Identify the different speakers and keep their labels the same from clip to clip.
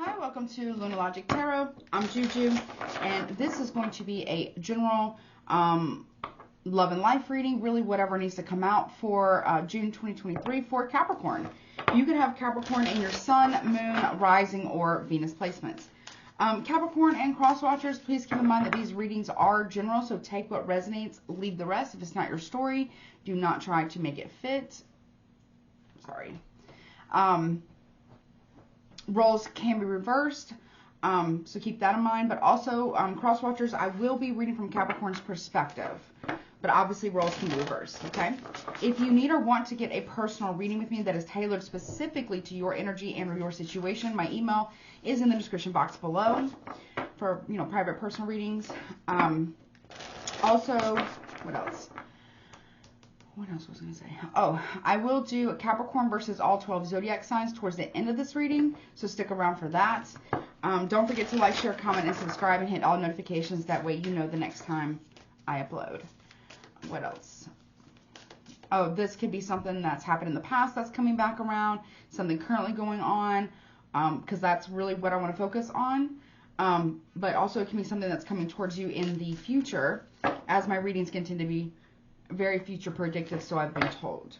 Speaker 1: Hi, welcome to Lunar Logic Tarot. I'm Juju, and this is going to be a general love and life reading, really whatever needs to come out for June 2023 for Capricorn. You could have Capricorn in your sun, moon, rising, or Venus placements. Capricorn and cross watchers, please keep in mind that these readings are general, so take what resonates, leave the rest. If it's not your story, do not try to make it fit. Sorry. Roles can be reversed, so keep that in mind. But also, cross watchers, I will be reading from Capricorn's perspective, but obviously roles can be reversed, okay? If you need or want to get a personal reading with me that is tailored specifically to your energy and or your situation, my email is in the description box below for, you know, private personal readings. Also, what else? What else was I going to say? Oh, I will do a Capricorn versus all 12 zodiac signs towards the end of this reading, so stick around for that. Don't forget to like, share, comment, and subscribe, and hit all notifications. That way you know the next time I upload. What else? Oh, this could be something that's happened in the past that's coming back around, something currently going on, because that's really what I want to focus on. But also it can be something that's coming towards you in the future, as my readings can tend to be very future predictive, so I've been told.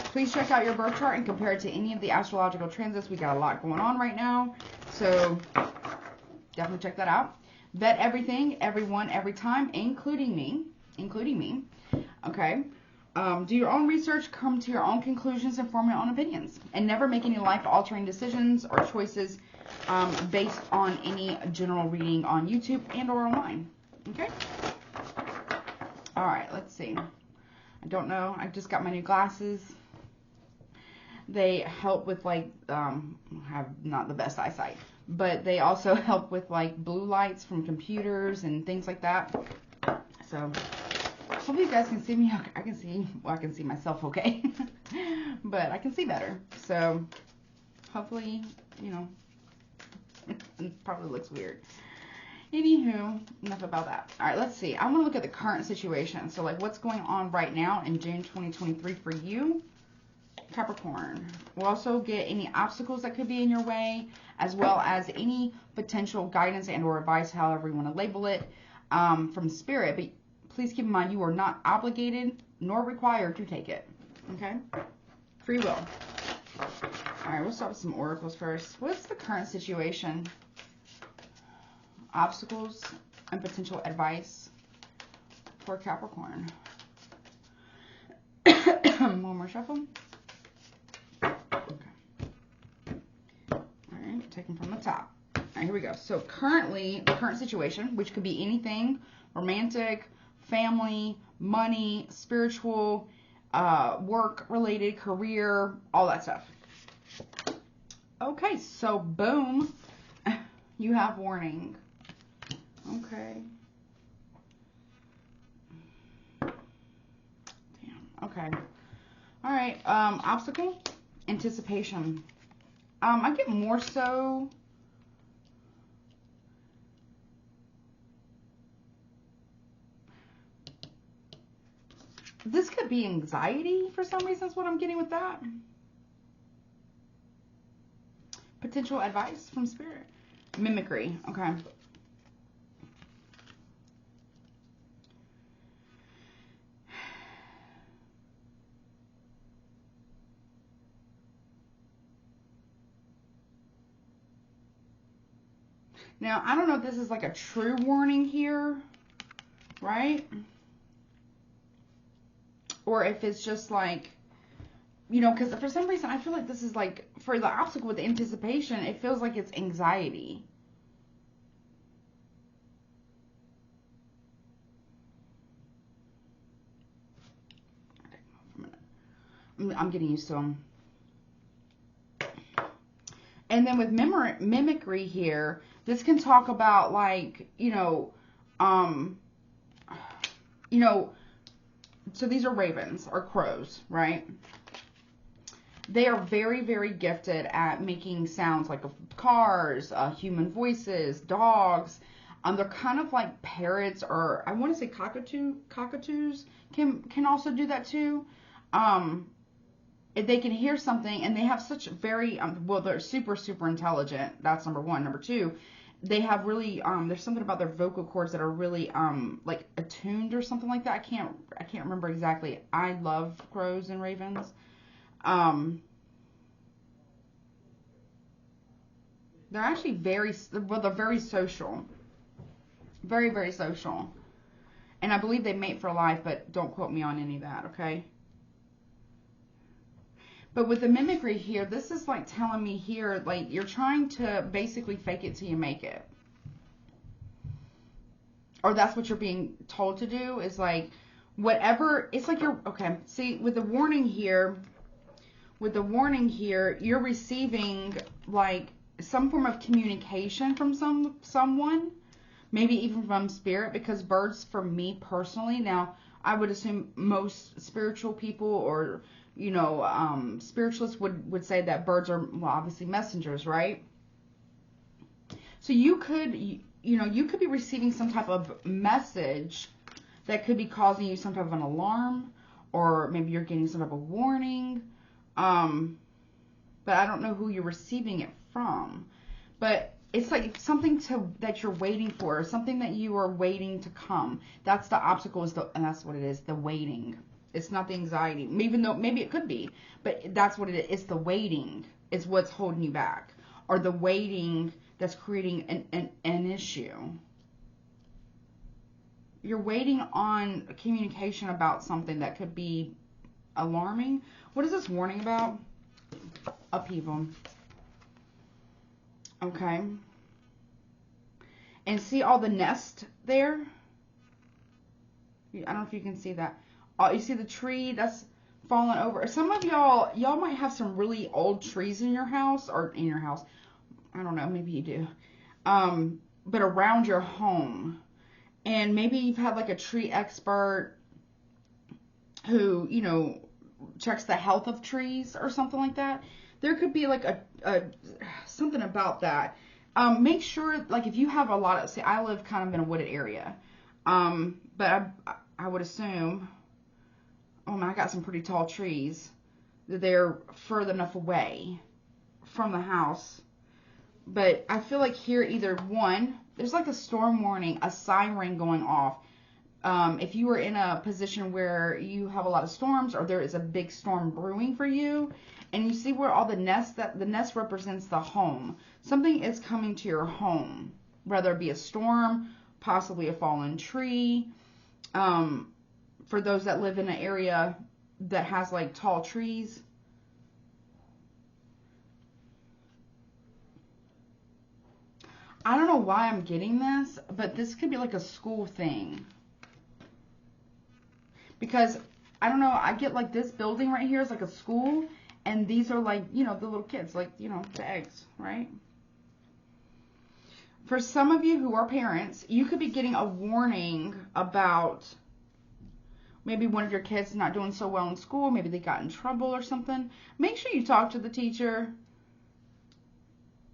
Speaker 1: Please check out your birth chart and compare it to any of the astrological transits. We got a lot going on right now, so definitely check that out. Vet everything, everyone, every time, including me. Okay. Do your own research, come to your own conclusions, and form your own opinions, and never make any life-altering decisions or choices based on any general reading on YouTube and or online. Okay. All right, let's see. I don't know. I just got my new glasses. They help with, like, have not the best eyesight, but they also help with, like, blue lights from computers and things like that. So hopefully you guys can see me. I can see, well, I can see myself okay, but I can see better. So hopefully, you know, it probably looks weird. Anywho, enough about that. All right, let's see. I want to look at the current situation. So, like, what's going on right now in June 2023 for you, Capricorn. We'll also get any obstacles that could be in your way, as well as any potential guidance and or advice, however you want to label it, from Spirit. But please keep in mind, you are not obligated nor required to take it. Okay? Free will. All right, we'll start with some oracles first. What's the current situation? Obstacles and potential advice for Capricorn. One more shuffle. Okay. All right, take them from the top. All right, here we go. So currently, the current situation, which could be anything, romantic, family, money, spiritual, work-related, career, all that stuff. Okay, so boom, you have warning. Okay. Damn. Okay. All right. Obstacle, anticipation. I get more so. This could be anxiety for some reason. Is what I'm getting with that. Potential advice from Spirit. Mimicry. Okay. Now, I don't know if this is like a true warning here, right? Or if it's just like, you know, because for some reason I feel like this is like, for the obstacle with the anticipation, it feels like it's anxiety. I'm getting used to them. And then with mimicry here, this can talk about, like, so these are ravens or crows, right? They are very, very gifted at making sounds like of cars, human voices, dogs. They're kind of like parrots, or I want to say cockatoos can also do that too. if they can hear something, and they have such very, well, they're super, super intelligent. That's number one. Number two, they have really, there's something about their vocal cords that are really, like attuned or something like that. I can't remember exactly. I love crows and ravens. They're actually very, well, they're very social. Very, very social. And I believe they mate for life, but don't quote me on any of that, okay? But with the mimicry here, this is like telling me here, like you're trying to basically fake it till you make it. Or that's what you're being told to do, is like whatever, it's like you're, okay, see, with the warning here, you're receiving like some form of communication from someone, maybe even from spirit, because birds, for me personally, now I would assume most spiritual people or, you know, spiritualists would say that birds are, well, obviously messengers, right? So you could, you know, you could be receiving some type of message that could be causing you some type of an alarm, or maybe you're getting some type of warning. But I don't know who you're receiving it from. But it's like something that you're waiting for, something that you are waiting to come. That's the obstacle, and that's what it is, the waiting. It's not the anxiety, even though maybe it could be, but that's what it is. It's the waiting is what's holding you back, or the waiting that's creating an issue. You're waiting on communication about something that could be alarming. What is this warning about? Upheaval. Okay. And see all the nest there? I don't know if you can see that. You see the tree that's fallen over. Some of y'all might have some really old trees in your house, or in your house. I don't know, maybe you do. But around your home. And maybe you've had like a tree expert who, you know, checks the health of trees or something like that. There could be like a something about that. Make sure, like, if you have a lot of, see, I live kind of in a wooded area. But I would assume, oh man, I got some pretty tall trees. They're further enough away from the house. But I feel like here, either one, there's like a storm warning, a siren going off. If you are in a position where you have a lot of storms, or there is a big storm brewing for you, and you see where all the nest represents the home. Something is coming to your home, whether it be a storm, possibly a fallen tree. For those that live in an area that has like tall trees. I don't know why I'm getting this, but this could be like a school thing. Because, I don't know, I get like this building right here is like a school, and these are like, you know, the little kids, like, you know, the eggs, right? For some of you who are parents, you could be getting a warning about maybe one of your kids not doing so well in school, maybe they got in trouble or something. Make sure you talk to the teacher.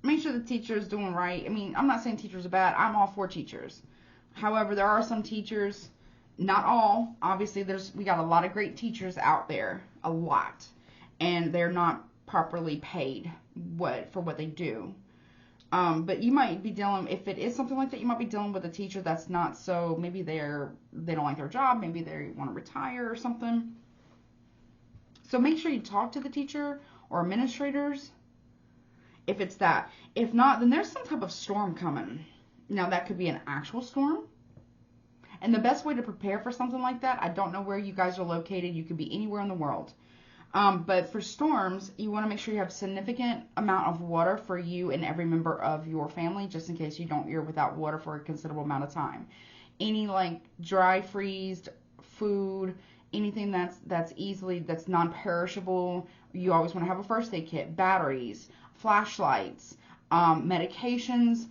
Speaker 1: Make sure the teacher is doing right. I mean, I'm not saying teachers are bad. I'm all for teachers. However, there are some teachers, not all. Obviously, we got a lot of great teachers out there, a lot, and they're not properly paid for what they do. But you might be dealing, if it is something like that, you might be dealing with a teacher that's not so, maybe they don't like their job, maybe they want to retire or something. So make sure you talk to the teacher or administrators if it's that. If not, then there's some type of storm coming. Now, that could be an actual storm. And the best way to prepare for something like that, I don't know where you guys are located. You could be anywhere in the world. But for storms, you want to make sure you have significant amount of water for you and every member of your family, just in case you're without water for a considerable amount of time. Any like dry freezed food, anything that's non-perishable, you always want to have a first aid kit, batteries, flashlights, medications.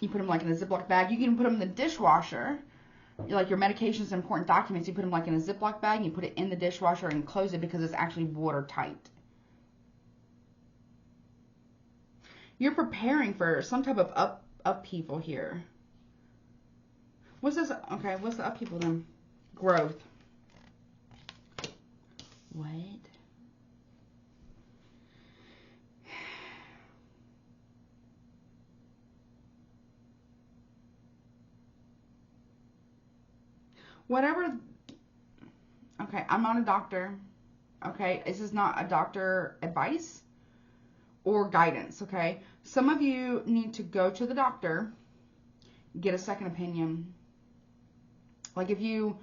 Speaker 1: You put them like in a Ziploc bag. You can put them in the dishwasher. Like your medications and important documents, you put them like in a Ziploc bag, and you put it in the dishwasher and close it because it's actually watertight. You're preparing for some type of upheaval here. What's this? Okay, what's the upheaval then? Growth. What? Whatever. Okay, I'm not a doctor. Okay, this is not a doctor advice or guidance. Okay, some of you need to go to the doctor, get a second opinion. Like if you,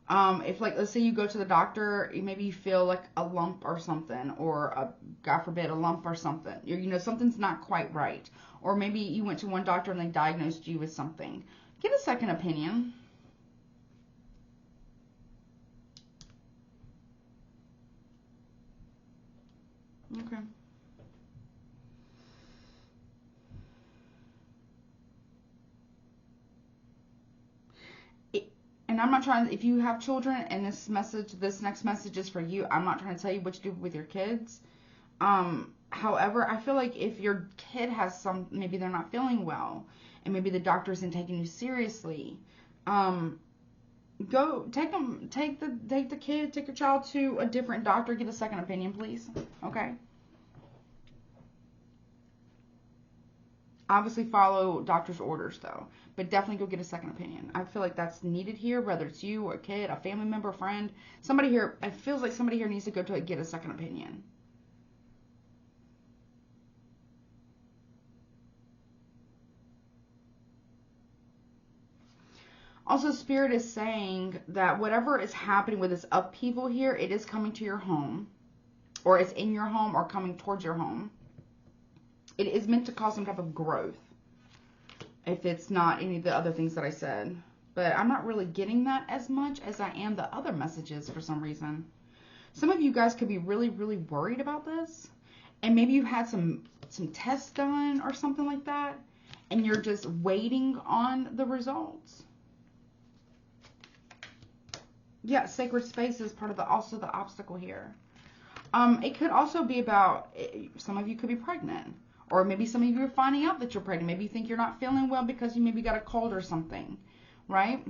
Speaker 1: if like, let's say you go to the doctor, maybe you feel like a lump or something, or God forbid, a lump or something. You know, something's not quite right. Or maybe you went to one doctor and they diagnosed you with something. Get a second opinion. Okay. And I'm not trying, if you have children and this next message is for you, I'm not trying to tell you what to do with your kids. However, I feel like if your kid has maybe they're not feeling well and maybe the doctor isn't taking you seriously, go take your child to a different doctor, get a second opinion, please. Okay. Obviously follow doctor's orders though, but definitely go get a second opinion. I feel like that's needed here, whether it's you or a kid, a family member, a friend, somebody here. It feels like somebody here needs to go to get a second opinion. Also, Spirit is saying that whatever is happening with this upheaval here, it is coming to your home, or it's in your home or coming towards your home. It is meant to cause some type of growth, if it's not any of the other things that I said. But I'm not really getting that as much as I am the other messages for some reason. Some of you guys could be really, really worried about this. And maybe you've had some tests done or something like that. And you're just waiting on the results. Yeah, sacred space is part of also the obstacle here. It could also be about, some of you could be pregnant. Or maybe some of you are finding out that you're pregnant. Maybe you think you're not feeling well because you maybe got a cold or something, right?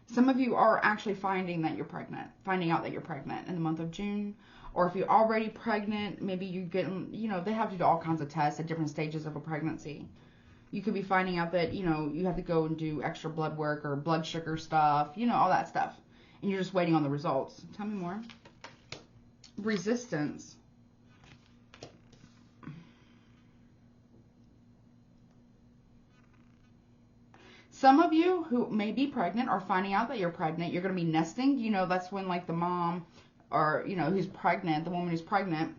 Speaker 1: Some of you are actually finding out that you're pregnant in the month of June. Or if you're already pregnant, maybe you're getting, they have to do all kinds of tests at different stages of a pregnancy. You could be finding out that, you have to go and do extra blood work or blood sugar stuff, all that stuff. And you're just waiting on the results. Tell me more. Resistance. Some of you who may be pregnant are finding out that you're pregnant. You're going to be nesting. That's when like the mom or, who's pregnant, the woman who's pregnant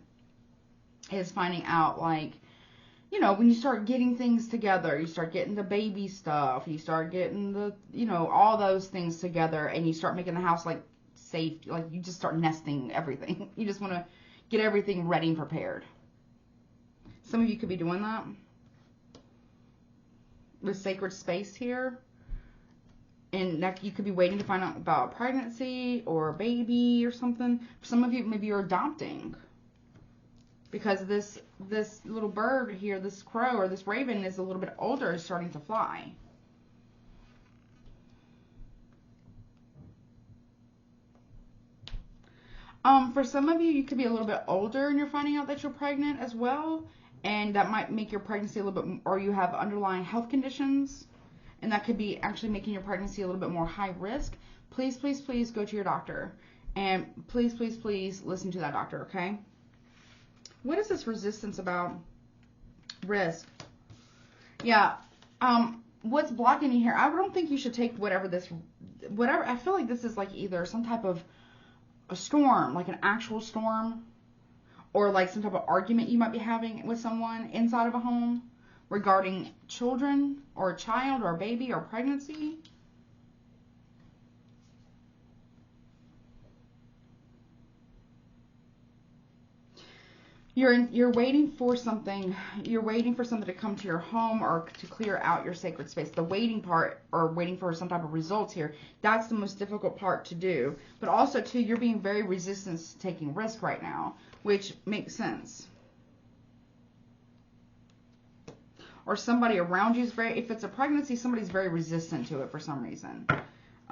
Speaker 1: is finding out like, when you start getting things together, you start getting the baby stuff, you start getting the, all those things together and you start making the house like safe. Like you just start nesting everything. You just want to get everything ready and prepared. Some of you could be doing that. With sacred space here, and that you could be waiting to find out about pregnancy or a baby or something. Some of you maybe you're adopting because this little bird here, this crow or this raven is a little bit older, is starting to fly. For some of you, you could be a little bit older and you're finding out that you're pregnant as well. And that might make your pregnancy a little bit, or you have underlying health conditions, and that could be actually making your pregnancy a little bit more high risk. Please, please, please go to your doctor. And please, please, please listen to that doctor, okay? What is this resistance about? Risk. Yeah. What's blocking you here? I don't think you should take whatever. I feel like this is like either some type of a storm, like an actual storm, or like some type of argument you might be having with someone inside of a home regarding children or a child or a baby or pregnancy. You're waiting for something. You're waiting for something to come to your home or to clear out your sacred space. The waiting part, or waiting for some type of results here, that's the most difficult part to do. But also, too, you're being very resistant to taking risk right now, which makes sense. Or somebody around you is if it's a pregnancy, somebody's very resistant to it for some reason.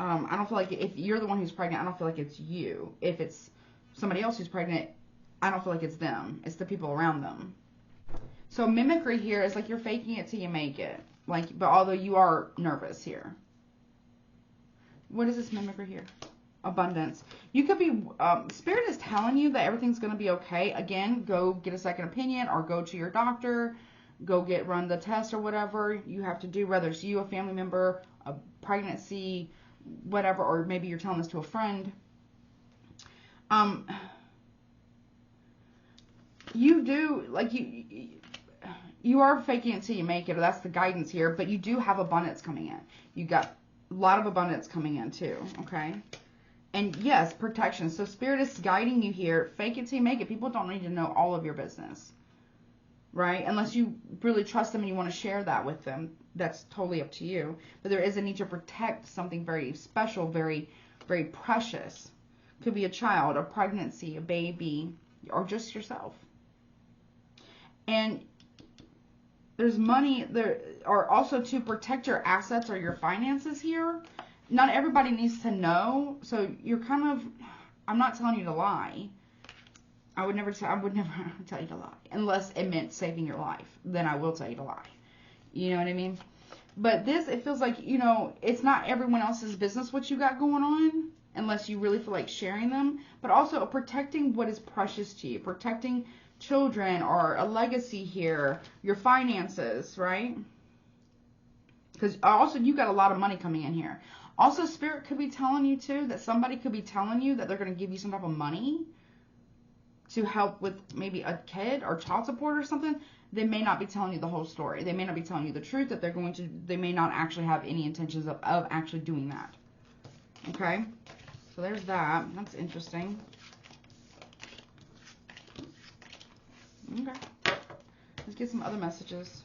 Speaker 1: I don't feel like if you're the one who's pregnant, I don't feel like it's you. If it's somebody else who's pregnant, I don't feel like it's them. It's the people around them. So mimicry here is like you're faking it till you make it. Like, but although you are nervous here. What is this mimicry here? Abundance. You could be, Spirit is telling you that everything's going to be okay. Again, go get a second opinion or go to your doctor. Go run the test or whatever you have to do, whether it's you, a family member, a pregnancy, whatever, or maybe you're telling this to a friend. You do, like, you are faking it till you make it, or that's the guidance here, but you do have abundance coming in. You got a lot of abundance coming in too, okay? And yes, protection. So Spirit is guiding you here. Fake it till you make it. People don't need to know all of your business, right? Unless you really trust them and you want to share that with them. That's totally up to you. But there is a need to protect something very special, very, very precious. Could be a child, a pregnancy, a baby, or just yourself. And there's money there, or also to protect your assets or your finances here. Not everybody needs to know. So you're kind of, I'm not telling you to lie. I would never tell you to lie. Unless it meant saving your life. Then I will tell you to lie. You know what I mean? But this, it feels like, you know, it's not everyone else's business what you got going on. Unless you really feel like sharing them. But also protecting what is precious to you. Protecting children or a legacy here. Your finances, right? Because also you got a lot of money coming in here. Also, Spirit could be telling you too that somebody could be telling you that they're going to give you some type of money to help with maybe a kid or child support or something. They may not be telling you the whole story. They may not be telling you the truth that they may not actually have any intentions of actually doing that. Okay? So there's that. That's interesting. Okay. Let's get some other messages.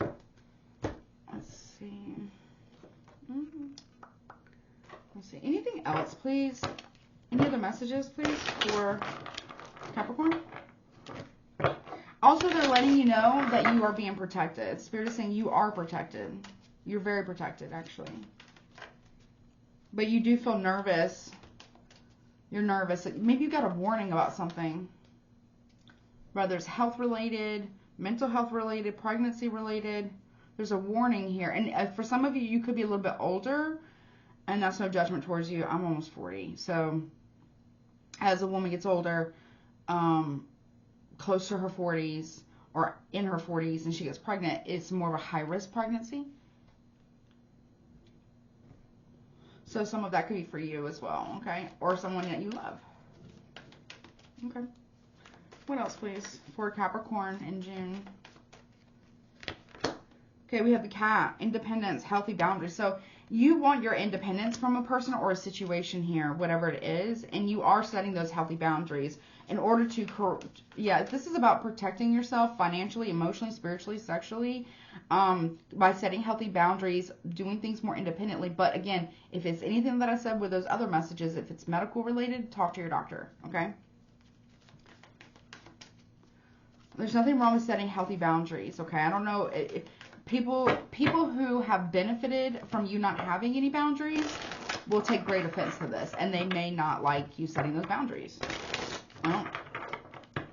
Speaker 1: Let's see. Let's see. Anything else, please? Any other messages, please, for Capricorn? Also, they're letting you know that you are being protected. Spirit is saying you are protected. You're very protected, actually. But you do feel nervous. You're nervous. Maybe you got a warning about something. Whether it's health-related, mental health-related, pregnancy-related. There's a warning here. And for some of you, you could be a little bit older. And that's no judgment towards you. I'm almost 40. So as a woman gets older, close to her 40s or in her 40s and she gets pregnant, it's more of a high-risk pregnancy. So some of that could be for you as well, okay? Or someone that you love. Okay. What else, please, for Capricorn in June? Okay, we have the Cat, independence, healthy boundaries. So you want your independence from a person or a situation here, whatever it is, and you are setting those healthy boundaries in order to, yeah, this is about protecting yourself financially, emotionally, spiritually, sexually, by setting healthy boundaries, doing things more independently. But again, if it's anything that I said with those other messages, if it's medical related, talk to your doctor, okay? There's nothing wrong with setting healthy boundaries, okay? I don't know, people who have benefited from you not having any boundaries will take great offense to this, and they may not like you setting those boundaries. Well,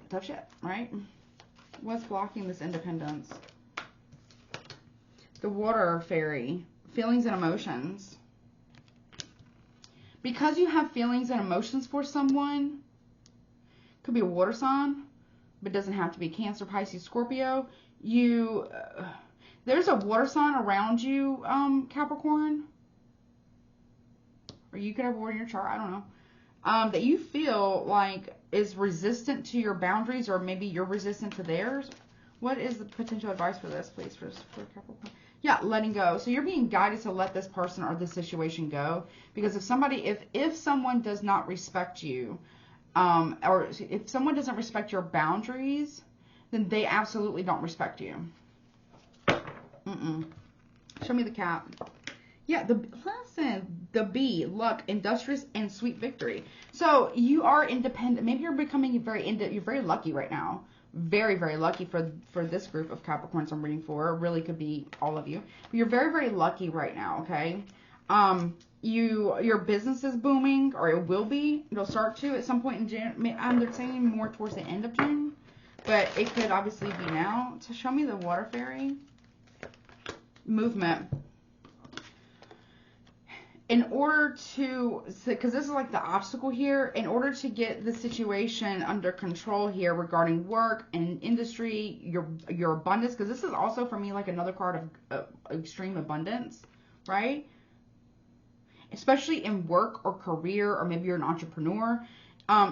Speaker 1: tough shit, right? What's blocking this independence? The water fairy, feelings and emotions. Because you have feelings and emotions for someone, could be a water sign, but doesn't have to be Cancer, Pisces, Scorpio. There's a water sign around you, Capricorn. Or you could have water in your chart, I don't know. That you feel like is resistant to your boundaries, or maybe you're resistant to theirs. What is the potential advice for this, please, for Capricorn? Yeah, letting go. So you're being guided to let this person or this situation go. Because if someone does not respect you, or if someone doesn't respect your boundaries, then they absolutely don't respect you. Show me the Cat. Yeah, the bee, luck, industrious, and sweet victory. So you are independent. Maybe you're becoming you're very lucky right now. Very, very lucky for this group of Capricorns I'm reading for. It really could be all of you. But you're very, very lucky right now, okay? Your business is booming, or it will be. It'll start to at some point in June. They're saying more towards the end of June, but it could obviously be now. To show me the water fairy movement. In order to, because this is like the obstacle here, in order to get the situation under control here regarding work and industry, your abundance, because this is also for me like another card of extreme abundance, right? Especially in work or career, or maybe you're an entrepreneur.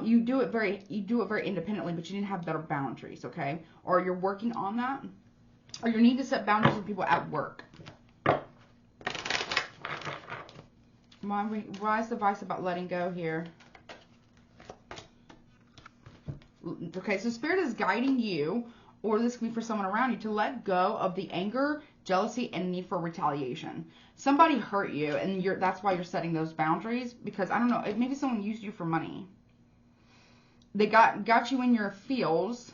Speaker 1: You do it very independently, but you need to have better boundaries, okay? Or you're working on that, or you need to set boundaries with people at work. Why is the advice about letting go here? Okay, so Spirit is guiding you, or this can be for someone around you, to let go of the anger, jealousy, and need for retaliation. Somebody hurt you, and that's why you're setting those boundaries, because, I don't know, maybe someone used you for money. They got you in your feels,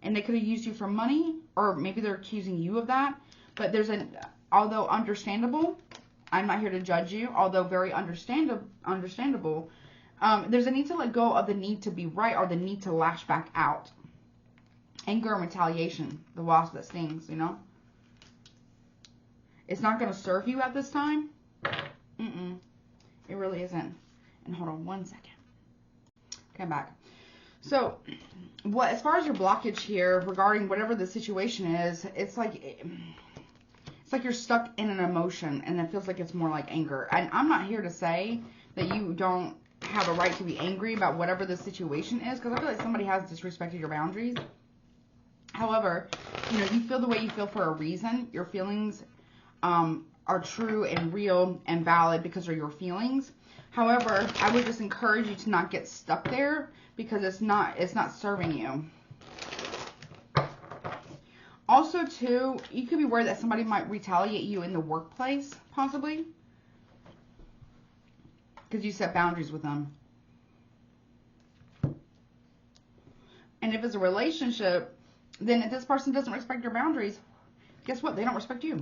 Speaker 1: and they could have used you for money, or maybe they're accusing you of that. But although understandable, I'm not here to judge you, although very understandable, there's a need to let go of the need to be right, or the need to lash back out. Anger and retaliation, the wasp that stings, you know. It's not going to serve you at this time. It really isn't. And hold on one second. Okay, I'm back. So, as far as your blockage here regarding whatever the situation is, it's like you're stuck in an emotion, and it feels like it's more like anger. And I'm not here to say that you don't have a right to be angry about whatever the situation is, because I feel like somebody has disrespected your boundaries. However, you feel the way you feel for a reason. Your feelings are true and real and valid because they're your feelings. However, I would just encourage you to not get stuck there, because it's not serving you. Also, too, you could be worried that somebody might retaliate you in the workplace, possibly, because you set boundaries with them. And if it's a relationship, then if this person doesn't respect your boundaries, guess what? They don't respect you.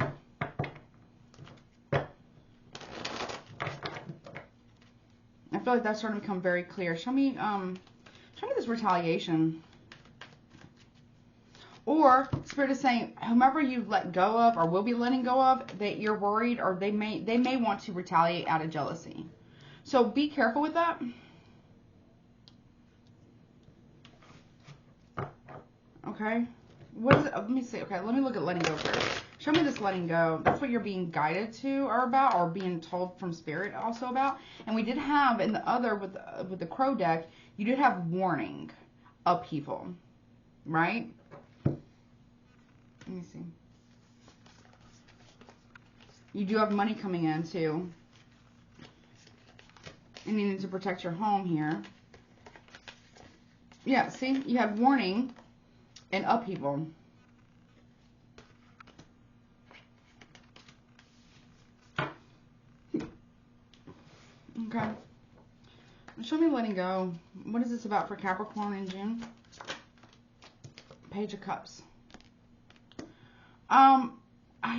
Speaker 1: I feel like that's starting to become very clear. Show me this retaliation. Or Spirit is saying, whomever you let go of, or will be letting go of, that you're worried, or they may want to retaliate out of jealousy. So be careful with that. Okay. What is it? Let me see. Okay, let me look at letting go first. Show me this letting go. That's what you're being guided to or about, or being told from Spirit also about. And we did have in the other with the crow deck, you did have warning, upheaval, right? Let me see. You do have money coming in too, and you need to protect your home here. Yeah, see, you have warning and upheaval. Okay. Show me letting go. What is this about for Capricorn in June? Page of Cups.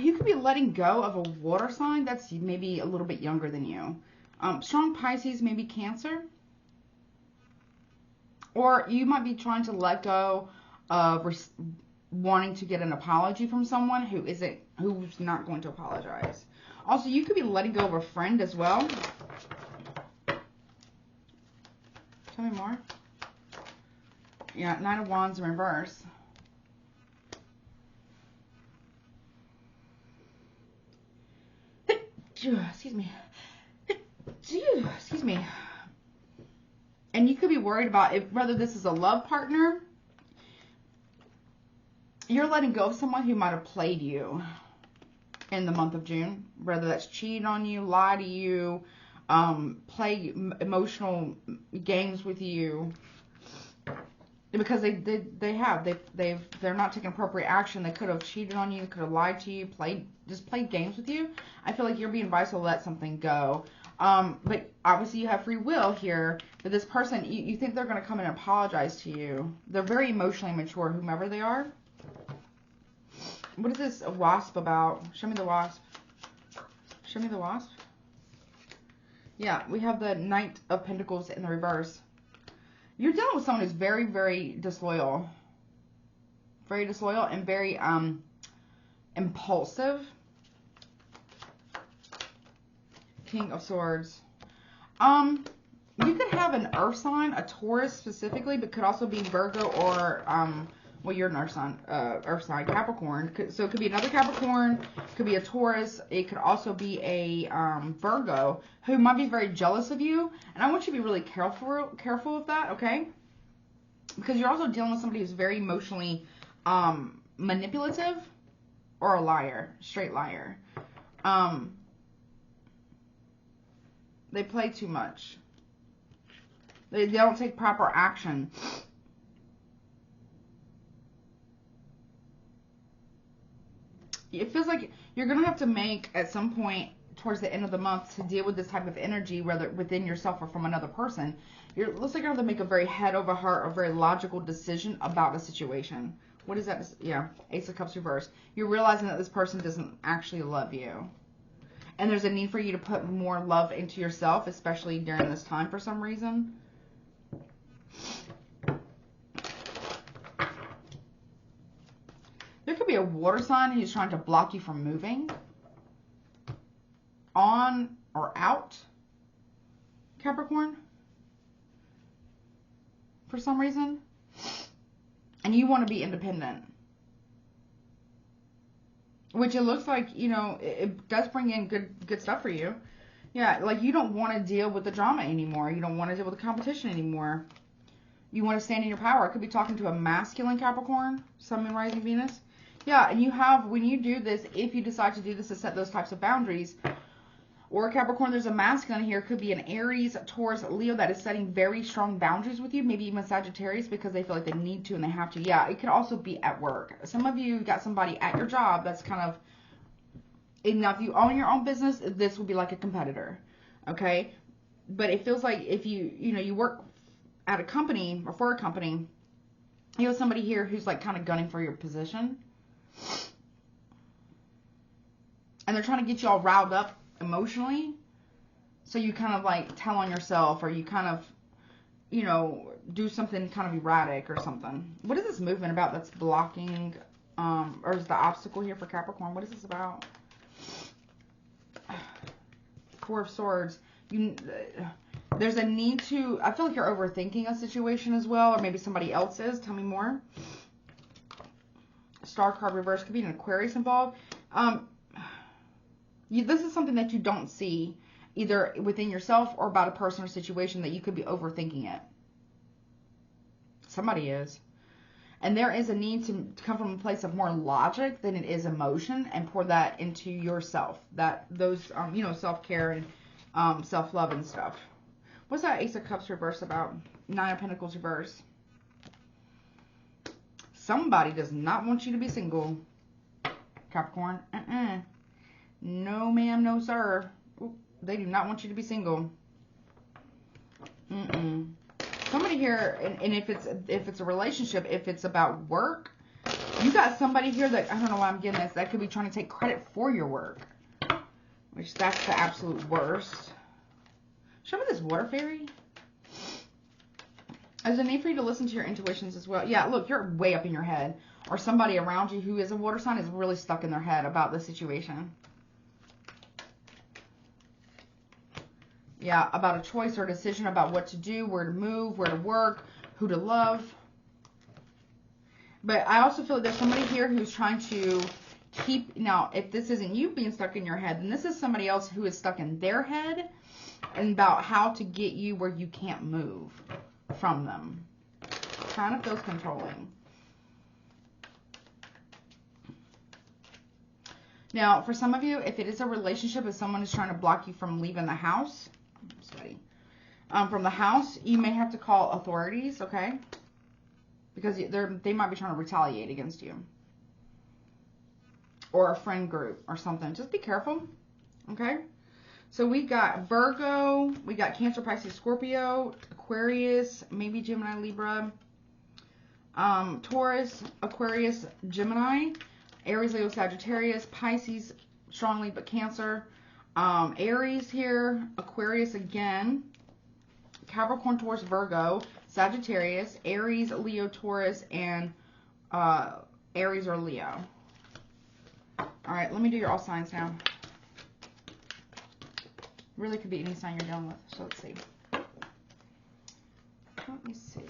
Speaker 1: You could be letting go of a water sign that's maybe a little bit younger than you. Strong Pisces, maybe Cancer. Or you might be trying to let go of wanting to get an apology from someone who's not going to apologize. Also, you could be letting go of a friend as well. Tell me more. Yeah, Knight of Wands in reverse. Excuse me. Excuse me. And you could be worried about whether this is a love partner. You're letting go of someone who might have played you in the month of June. Whether that's cheated on you, lie to you, play emotional games with you. Because they're not taking appropriate action. They could have cheated on you, could have lied to you, played games with you. I feel like you're being advised to let something go. But obviously you have free will here. But this person, you think they're going to come and apologize to you. They're very emotionally mature, whomever they are. What is this wasp about? Show me the wasp. Show me the wasp. Yeah, we have the Knight of Pentacles in the reverse. You're dealing with someone who's very, very disloyal. Very disloyal and very impulsive. King of Swords. You could have an earth sign, a Taurus specifically, but could also be Virgo or, well, you're an earth sign, Capricorn. So it could be another Capricorn, could be a Taurus. It could also be a Virgo who might be very jealous of you. And I want you to be really careful with that, okay? Because you're also dealing with somebody who's very emotionally manipulative or a liar, straight liar. They play too much. They don't take proper action. It feels like you're going to have to make, at some point, towards the end of the month, to deal with this type of energy, whether within yourself or from another person. It looks like you're going to have to make a very head over heart, a very logical decision about a situation. What is that? Yeah, Ace of Cups reverse. You're realizing that this person doesn't actually love you. And there's a need for you to put more love into yourself, especially during this time for some reason. There could be a water sign who's trying to block you from moving on or out, Capricorn, for some reason. And you want to be independent. Which it looks like, you know, it does bring in good stuff for you. Yeah, like you don't want to deal with the drama anymore. You don't want to deal with the competition anymore. You want to stand in your power. I could be talking to a masculine Capricorn, Sun, Moon, Rising, Venus. Yeah, and you have, when you do this, if you decide to do this to set those types of boundaries, or Capricorn, there's a masculine here, could be an Aries, Taurus, Leo that is setting very strong boundaries with you, maybe even Sagittarius because they feel like they need to and they have to. Yeah, it could also be at work. Some of you got somebody at your job that's kind of, now if you own your own business, this would be like a competitor, okay? But it feels like if you work at a company or for a company, you have somebody here who's like kind of gunning for your position. And they're trying to get you all riled up emotionally. So you kind of like tell on yourself, or you kind of, you know, do something kind of erratic or something. What is this movement about that's blocking, or is the obstacle here for Capricorn? What is this about? Four of Swords. There's a need to, I feel like you're overthinking a situation as well, or maybe somebody else is. Tell me more. Star card reverse. Could be an Aquarius involved. This is something that you don't see either within yourself or about a person or situation, that you could be overthinking it. Somebody is. And there is a need to come from a place of more logic than it is emotion, and pour that into yourself. Those self-care and self-love and stuff. What's that Ace of Cups reverse about? Nine of Pentacles reverse. Somebody does not want you to be single, Capricorn. No, ma'am, no, sir. Ooh, they do not want you to be single. Somebody here, and if it's a relationship, if it's about work, you got somebody here that, I don't know why I'm getting this, that could be trying to take credit for your work. Which, that's the absolute worst. Show me this water fairy. There's a need for you to listen to your intuitions as well. Yeah, look, you're way up in your head. Or somebody around you who is a water sign is really stuck in their head about the situation. Yeah, about a choice or a decision about what to do, where to move, where to work, who to love. But I also feel like there's somebody here who's trying to keep, now, if this isn't you being stuck in your head, then this is somebody else who is stuck in their head and about how to get you where you can't move from them. Kind of feels controlling. Now, for some of you, if it is a relationship, if someone is trying to block you from leaving the house, from the house, you may have to call authorities, okay? Because they might be trying to retaliate against you. Or a friend group or something. Just be careful, okay? So we got Virgo, we got Cancer, Pisces, Scorpio, Aquarius, maybe Gemini, Libra, Taurus, Aquarius, Gemini, Aries, Leo, Sagittarius, Pisces, strongly, but Cancer, Aries here, Aquarius again, Capricorn, Taurus, Virgo, Sagittarius, Aries, Leo, Taurus, and Aries or Leo. All right, let me do your all signs now. Really could be any sign you're dealing with. So let's see. Let me see.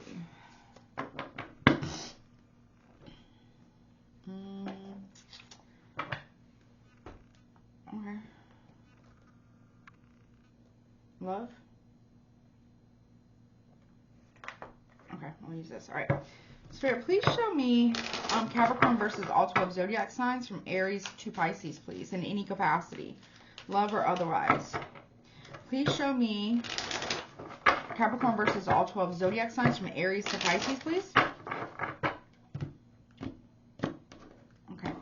Speaker 1: Okay. Love. Okay, I'll use this. All right. Spirit, please show me Capricorn versus all 12 zodiac signs from Aries to Pisces, please, in any capacity, love or otherwise. Please show me Capricorn versus all 12 zodiac signs from Aries to Pisces, please. Okay.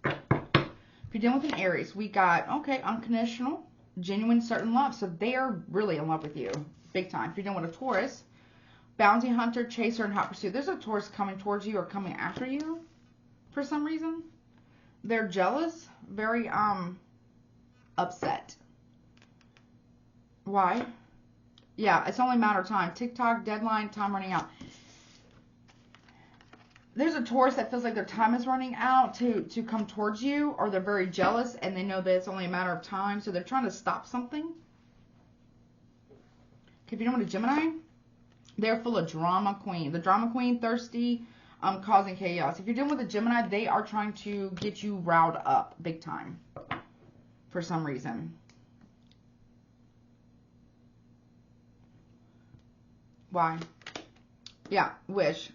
Speaker 1: If you're dealing with an Aries, we got, okay, unconditional, genuine, certain love. So they are really in love with you, big time. If you're dealing with a Taurus, bounty hunter, chaser, and hot pursuit. There's a Taurus coming towards you or coming after you for some reason. They're jealous, very upset. Why? Yeah, it's only a matter of time. TikTok, deadline, time running out. There's a Taurus that feels like their time is running out to come towards you, or they're very jealous and they know that it's only a matter of time, so they're trying to stop something. Okay, if you don't want a Gemini, they're full of drama queen. The drama queen, thirsty, causing chaos. If you're dealing with a Gemini, they are trying to get you riled up big time for some reason. Why? Yeah, wish,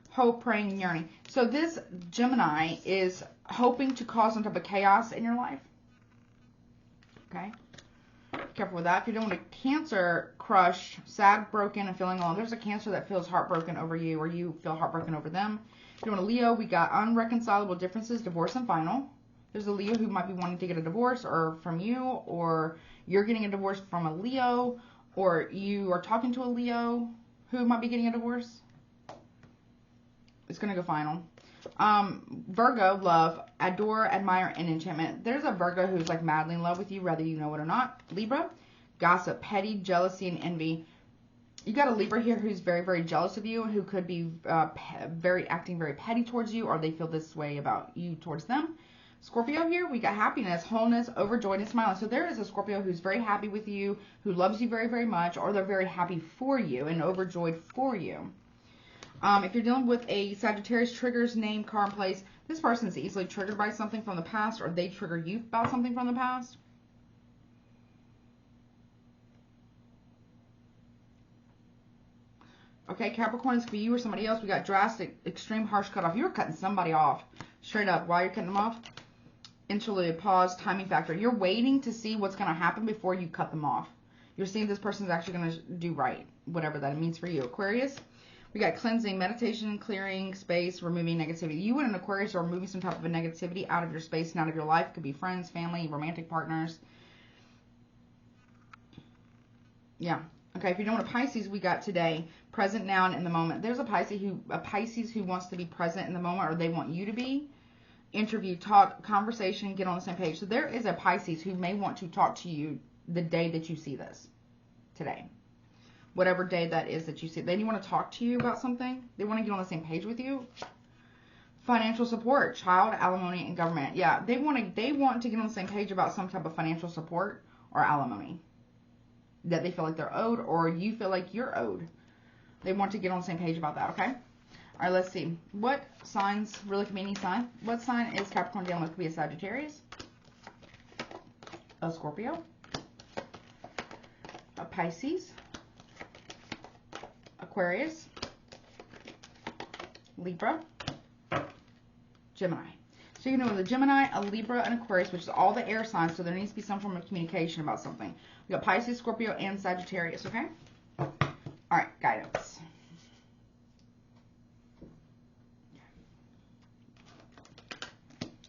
Speaker 1: hope, praying, and yearning. So this Gemini is hoping to cause some type of chaos in your life. Okay? Be careful with that. If you're dealing with a Cancer, crush, sad, broken, and feeling alone. There's a Cancer that feels heartbroken over you, or you feel heartbroken over them. If you're doing a Leo, we got unreconcilable differences, divorce, and final. There's a Leo who might be wanting to get a divorce, or from you, or you're getting a divorce from a Leo, or you are talking to a Leo who might be getting a divorce. It's going to go final. Virgo, love, adore, admire, and enchantment. There's a Virgo who's like madly in love with you, whether you know it or not. Libra, gossip, petty, jealousy, and envy. You got a Libra here who's very, very jealous of you, who could be acting very petty towards you, or they feel this way about you towards them. Scorpio here, we got happiness, wholeness, overjoyed, and smiling. So there is a Scorpio who's very happy with you, who loves you very, very much, or they're very happy for you and overjoyed for you. If you're dealing with a Sagittarius, triggers, name, car, and place, this person is easily triggered by something from the past, or they trigger you about something from the past. Okay, Capricorn, this could be you or somebody else. We got drastic, extreme, harsh cutoff. You're cutting somebody off. Straight up. Why you're cutting them off? Interlude, pause, timing factor. You're waiting to see what's going to happen before you cut them off. You're seeing this person's actually going to do right, whatever that means for you. Aquarius, we got cleansing, meditation, clearing space, removing negativity. You and an Aquarius are removing some type of a negativity out of your space and out of your life. It could be friends, family, romantic partners. Yeah. Okay, if you're doing a Pisces, we got today, present, now, and in the moment. There's a Pisces who wants to be present in the moment, or they want you to be. Interview, talk, conversation, get on the same page. So there is a Pisces who may want to talk to you the day that you see this, today. Whatever day that is that you see. They want to talk to you about something. They want to get on the same page with you. Financial support, child, alimony, and government. Yeah, they want to get on the same page about some type of financial support or alimony that they feel like they're owed, or you feel like you're owed. They want to get on the same page about that, okay? All right, let's see. What signs, really could be any sign. What sign is Capricorn dealing with? Could be a Sagittarius, a Scorpio, a Pisces, Aquarius, Libra, Gemini. So you can know with a Gemini, a Libra, and Aquarius, which is all the air signs, so there needs to be some form of communication about something. We got Pisces, Scorpio, and Sagittarius, okay? All right, guidance.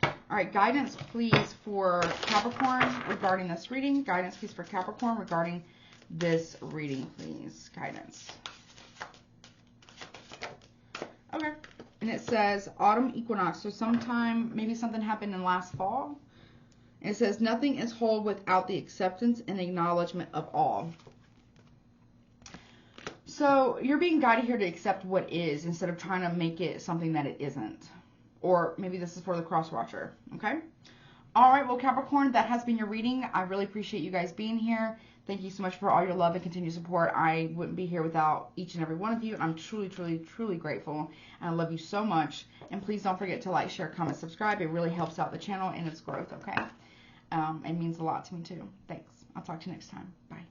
Speaker 1: All right, guidance, please, for Capricorn regarding this reading. Guidance, please, for Capricorn regarding this reading, please. Guidance. Okay. And it says autumn equinox. So sometime, maybe something happened in last fall. It says, nothing is whole without the acceptance and acknowledgement of all. So you're being guided here to accept what is instead of trying to make it something that it isn't. Or maybe this is for the cross watcher. Okay. All right. Well, Capricorn, that has been your reading. I really appreciate you guys being here. Thank you so much for all your love and continued support. I wouldn't be here without each and every one of you. I'm truly, truly, truly grateful. And I love you so much. And please don't forget to like, share, comment, subscribe. It really helps out the channel and its growth. Okay. It means a lot to me too. Thanks. I'll talk to you next time. Bye.